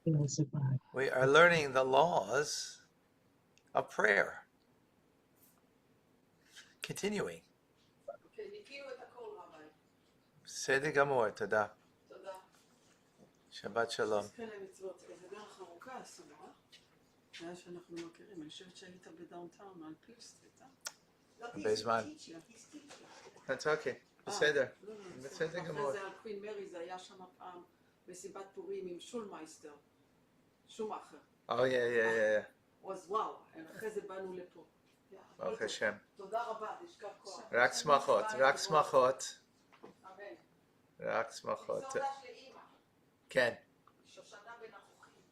We are learning the laws of prayer. Continuing. בסדר גמור, תודה. שבת שלום. שאנחנו מכירים, אני חושבת שהיית בדאונטאון על פיל סטריט, הרבה זמן. That's okay, בסדר. בסדר גמור. אחרי זה על קווין מרי, זה היה שם פעם מסיבת פורים עם שולמייסטר, שומאחר. Oh, yeah. אז וואו, אחרי זה באנו לפה. ברוך השם. תודה רבה, נשכב כוח. רק שמחות, רק שמחות. אמן. רק שמחות. סודה של אימא. כן. שושנה בנכוחים.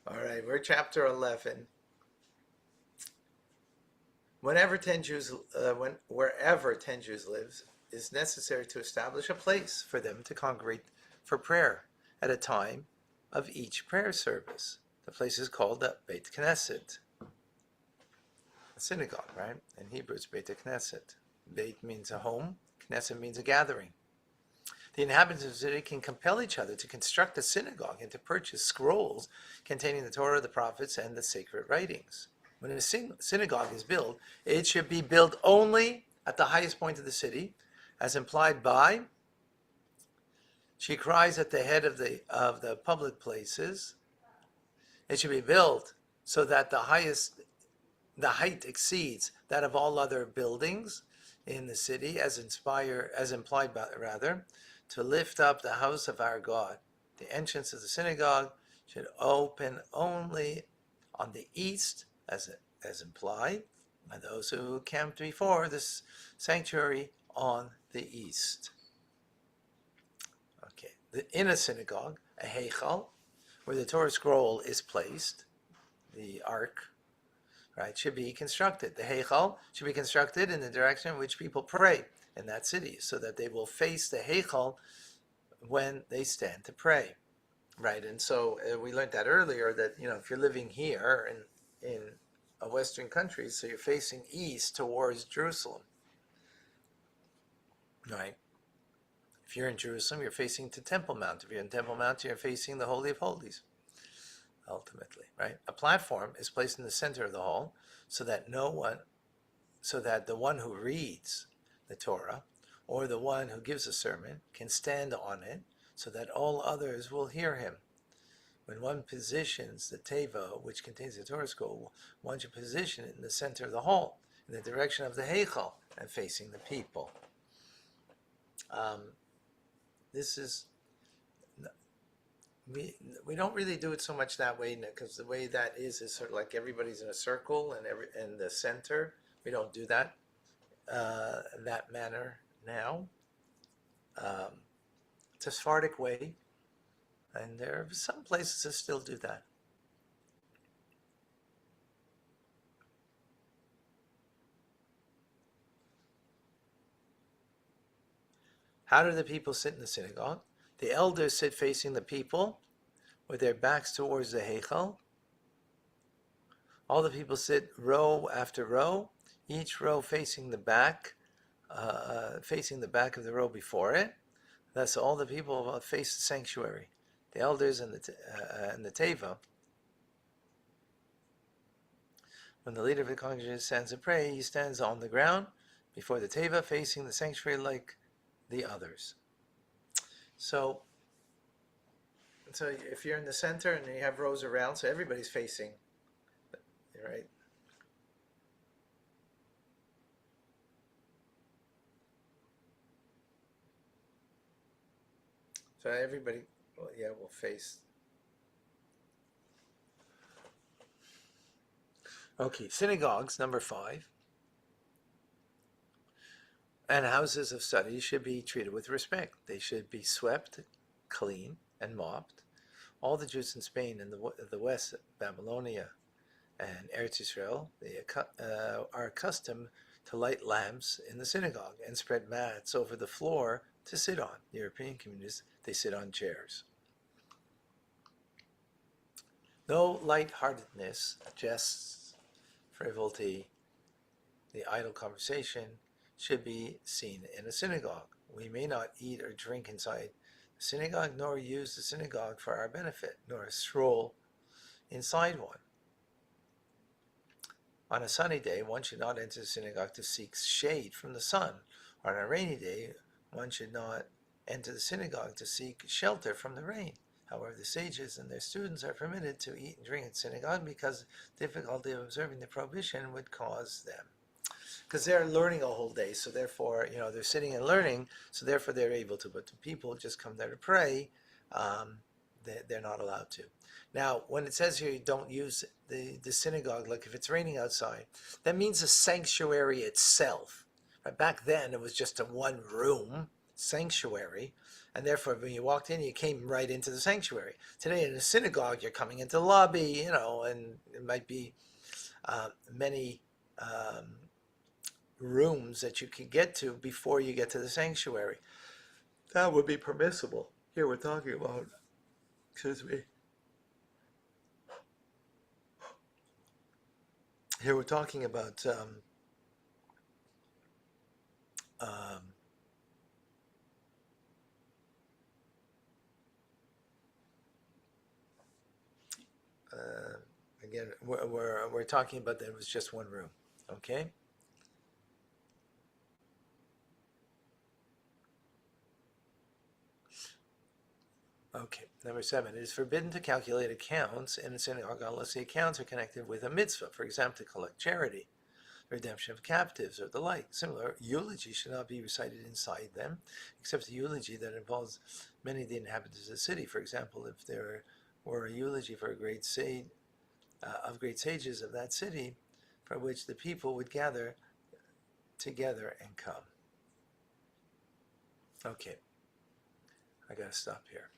All right, we're chapter 11. Wherever 10 Jews live, it's necessary to establish a place for them to congregate for prayer at a time of each prayer service. The place is called the Beit Knesset, a synagogue, right? In Hebrew, it's Beit Knesset. Beit means a home, Knesset means a gathering. The inhabitants of the city can compel each other to construct a synagogue and to purchase scrolls containing the Torah, the prophets, and the sacred writings. When a synagogue is built, it should be built only at the highest point of the city, as implied by, she cries at the head of the public places. It should be built so that the height exceeds that of all other buildings in the city, as implied by, to lift up the house of our God. The entrance of the synagogue should open only on the east, as implied, by those who camped before this sanctuary on the east. Okay, in a synagogue, a heichal, where the Torah scroll is placed, the ark, right, should be constructed. The heichal should be constructed in the direction in which people pray in that city, so that they will face the heichal when they stand to pray, right? And so we learned that earlier, that if you're living here in a Western country, so you're facing east towards Jerusalem, right? If you're in Jerusalem, you're facing to Temple Mount. If you're in Temple Mount, you're facing the Holy of Holies, ultimately, right? A platform is placed in the center of the hall so that the one who reads the Torah or the one who gives a sermon can stand on it so that all others will hear him. When one positions the teva, which contains the Torah scroll, one should position it in the center of the hall, in the direction of the heichal, and facing the people. This is, we don't really do it so much that way, because the way that is sort of like everybody's in a circle and the center. We don't do that that manner now. It's a Sephardic way, and there are some places that still do that. How do the people sit in the synagogue? The elders sit facing the people with their backs towards the heichal. All the people sit row after row, each row facing the back of the row before it. Thus, all the people face the sanctuary. The elders and the teva. When the leader of the congregation stands to pray, he stands on the ground before the teva, facing the sanctuary like the others. So if you're in the center and you have rows around, so everybody's facing, right? So everybody, will face. Okay, synagogues, number 5, and houses of study should be treated with respect. They should be swept, clean, and mopped. All the Jews in Spain and the West, Babylonia, and Eretz Israel, they are accustomed to light lamps in the synagogue and spread mats over the floor to sit on. The European communities, they sit on chairs. No lightheartedness, jests, frivolity, the idle conversation should be seen in a synagogue. We may not eat or drink inside the synagogue, nor use the synagogue for our benefit, nor stroll inside one. On a sunny day, one should not enter the synagogue to seek shade from the sun. On a rainy day, one should not enter the synagogue to seek shelter from the rain. However, the sages and their students are permitted to eat and drink in synagogue because difficulty of observing the prohibition would cause them. Because they're learning a whole day, so therefore, they're sitting and learning, so therefore they're able to. But the people just come there to pray, they're not allowed to. Now, when it says here you don't use the synagogue, like if it's raining outside, that means the sanctuary itself. Right? Back then, it was just a one-room sanctuary, and therefore, when you walked in, you came right into the sanctuary. Today, in a synagogue, you're coming into the lobby, and it might be many rooms that you can get to before you get to the sanctuary. That would be permissible. Here we're talking about, excuse me. Here we're talking about again, we're talking about that it was just one room, okay? Okay, number 7. It is forbidden to calculate accounts in a synagogue unless the accounts are connected with a mitzvah, for example, to collect charity, redemption of captives, or the like. Similar, eulogy should not be recited inside them, except a eulogy that involves many of the inhabitants of the city. For example, if there were a eulogy for a great sage, of great sages of that city, for which the people would gather together and come. Okay, I gotta stop here.